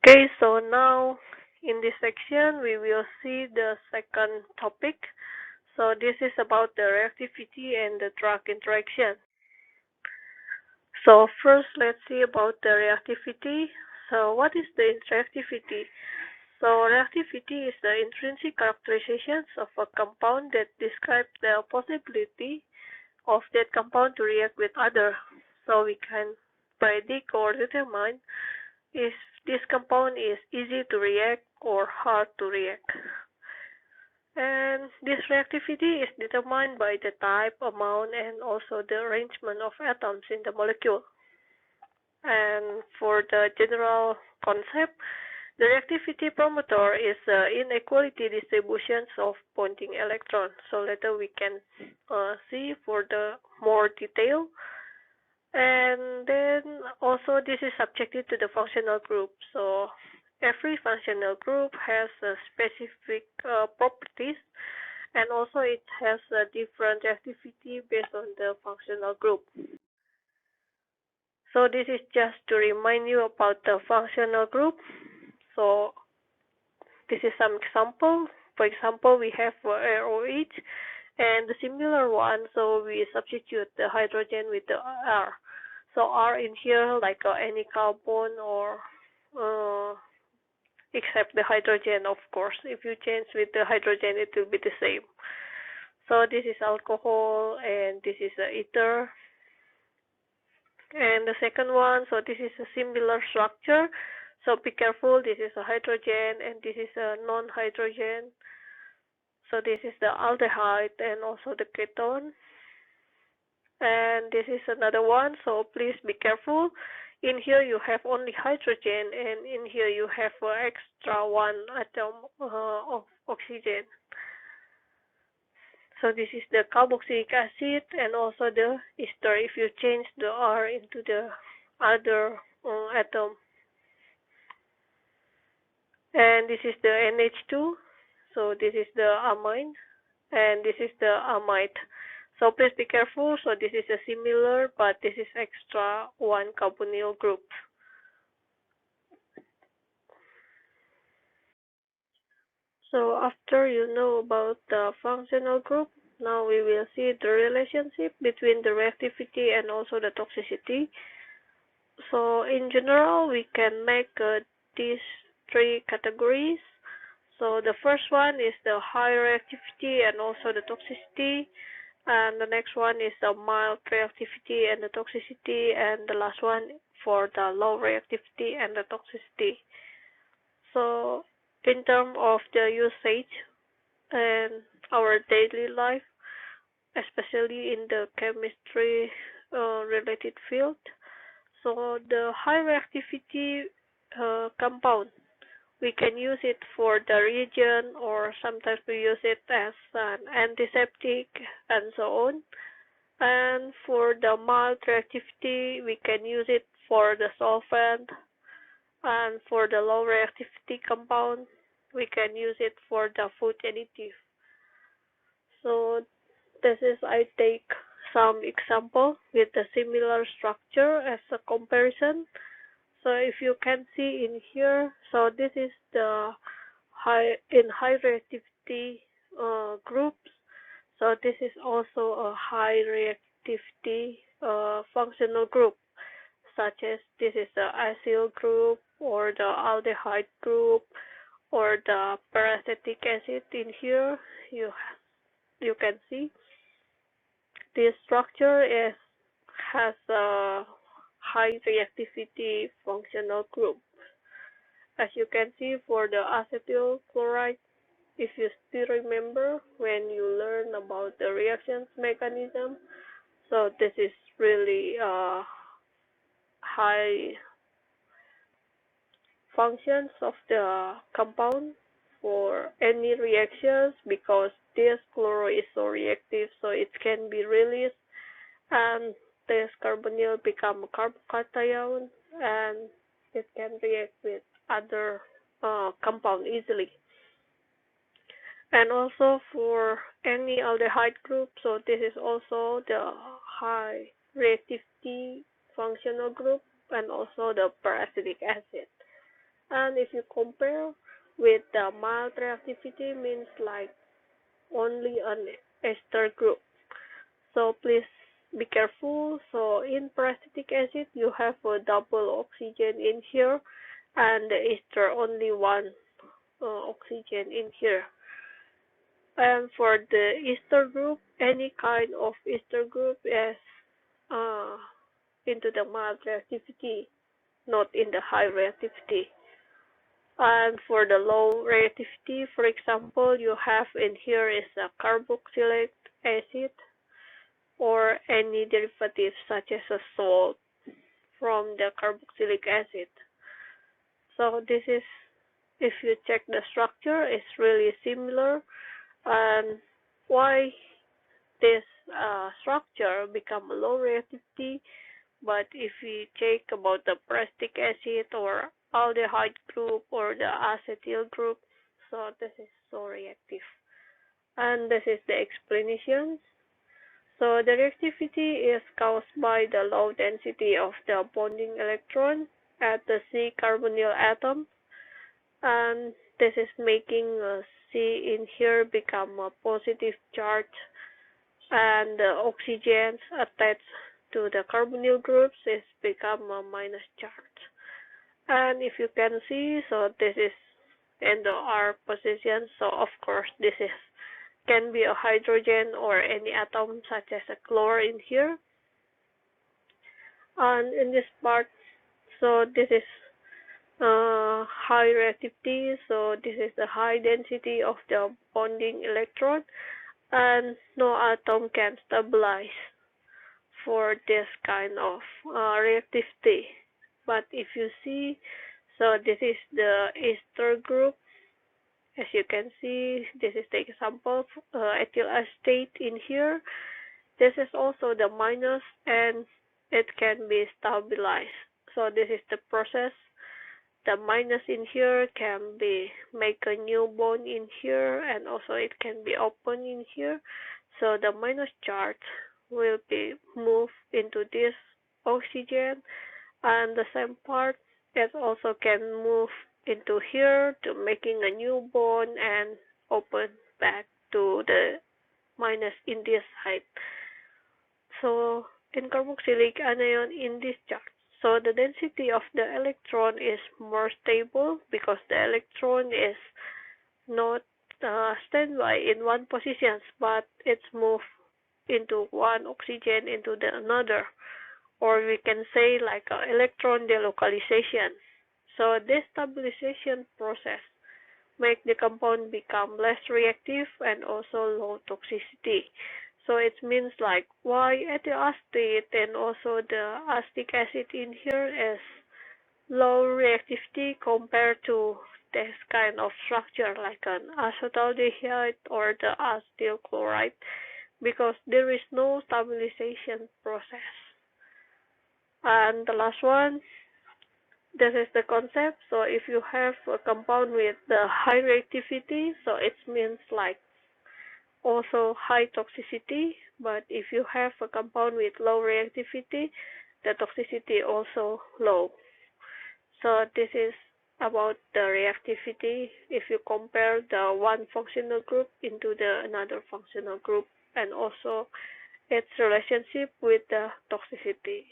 Okay, so now in this section we will see the second topic. So this is about the reactivity and the drug interaction. So first let's see about the reactivity. So what is the reactivity? So reactivity is the intrinsic characterizations of a compound that describe the possibility of that compound to react with other. So we can predict or determine if this compound is easy to react or hard to react. And this reactivity is determined by the type, amount, and also the arrangement of atoms in the molecule. And for the general concept, the reactivity promoter is inequality distributions of Poynting electrons. So later we can see for the more detail. And then also this is subjected to the functional group. So every functional group has specific properties, and also it has a different activity based on the functional group. So this is just to remind you about the functional group. So this is some example. For example, we have ROH and the similar one, so we substitute the hydrogen with the R. So R in here like any carbon or except the hydrogen, of course. If you change with the hydrogen, it will be the same. So this is alcohol and this is ether. And the second one, so this is a similar structure. So be careful, this is a hydrogen and this is a non-hydrogen. So this is the aldehyde and also the ketone. And this is another one, so please be careful. In here you have only hydrogen, and in here you have extra one atom of oxygen. So this is the carboxylic acid and also the ester if you change the R into the other atom. And this is the NH2, so this is the amine, and this is the amide. So please be careful. So this is a similar, but this is extra one carbonyl group. So after you know about the functional group, now we will see the relationship between the reactivity and also the toxicity. So in general, we can make these three categories. So the first one is the high reactivity and also the toxicity. And the next one is the mild reactivity and the toxicity, and the last one for the low reactivity and the toxicity. So in terms of the usage and our daily life, especially in the chemistry related field, so the high reactivity compound, we can use it for the reagent, or sometimes we use it as an antiseptic and so on. And for the mild reactivity, we can use it for the solvent, and for the low reactivity compound, we can use it for the food additive. So this is, I take some example with the similar structure as a comparison. So if you can see in here, so this is the high reactivity groups. So this is also a high reactivity functional group, such as this is the acyl group or the aldehyde group or the peracetic acid. In here you can see this structure has a high reactivity functional group. As you can see for the acetyl chloride, if you still remember when you learn about the reactions mechanism, so this is really high functions of the compound for any reactions, because this chloro is so reactive, so it can be released and this carbonyl become a carbocation and it can react with other compound easily. And also for any aldehyde group, so this is also the high reactivity functional group and also the peracetic acid. And if you compare with the mild reactivity means like only an ester group. So please be careful. So in peracetic acid, you have a double oxygen in here, and the ester only one oxygen in here. And for the ester group, any kind of ester group is uh, into the mild reactivity, not in the high reactivity. And for the low reactivity, for example, you have in here is a carboxylic acid or any derivative such as a salt from the carboxylic acid. So this is, if you check the structure, it's really similar. And why this structure become a low reactivity? But if we check about the peracetic acid or aldehyde group or the acetyl group, so this is so reactive. And this is the explanation. So the reactivity is caused by the low density of the bonding electron at the C carbonyl atom, and this is making C in here become a positive charge, and the oxygens attached to the carbonyl groups is become a minus charge. And if you can see, so this is in the R position, so of course this is can be a hydrogen or any atom such as a chlorine here. And in this part, so this is high reactivity, so this is the high density of the bonding electron, and no atom can stabilize for this kind of reactivity. But if you see, so this is the ester group. As you can see, this is the example ethyl acetate in here. This is also the minus, and it can be stabilized. So this is the process. The minus in here can be make a new bond in here, and also it can be open in here. So the minus charge will be moved into this oxygen, and the same part it also can move into here to making a new bond and open back to the minus in this side. So in carboxylic anion in this chart, so the density of the electron is more stable because the electron is not standby in one position, but it's moved into one oxygen into the another, or we can say like electron delocalization. So this stabilization process make the compound become less reactive and also low toxicity. So it means like why ethyl acetate and also the acetic acid in here is low reactivity compared to this kind of structure like an acetaldehyde or the acetyl chloride, because there is no stabilization process. And the last one, this is the concept. So if you have a compound with the high reactivity, so it means like also high toxicity. But if you have a compound with low reactivity, the toxicity also low. So this is about the reactivity if you compare the one functional group into the another functional group, and also its relationship with the toxicity.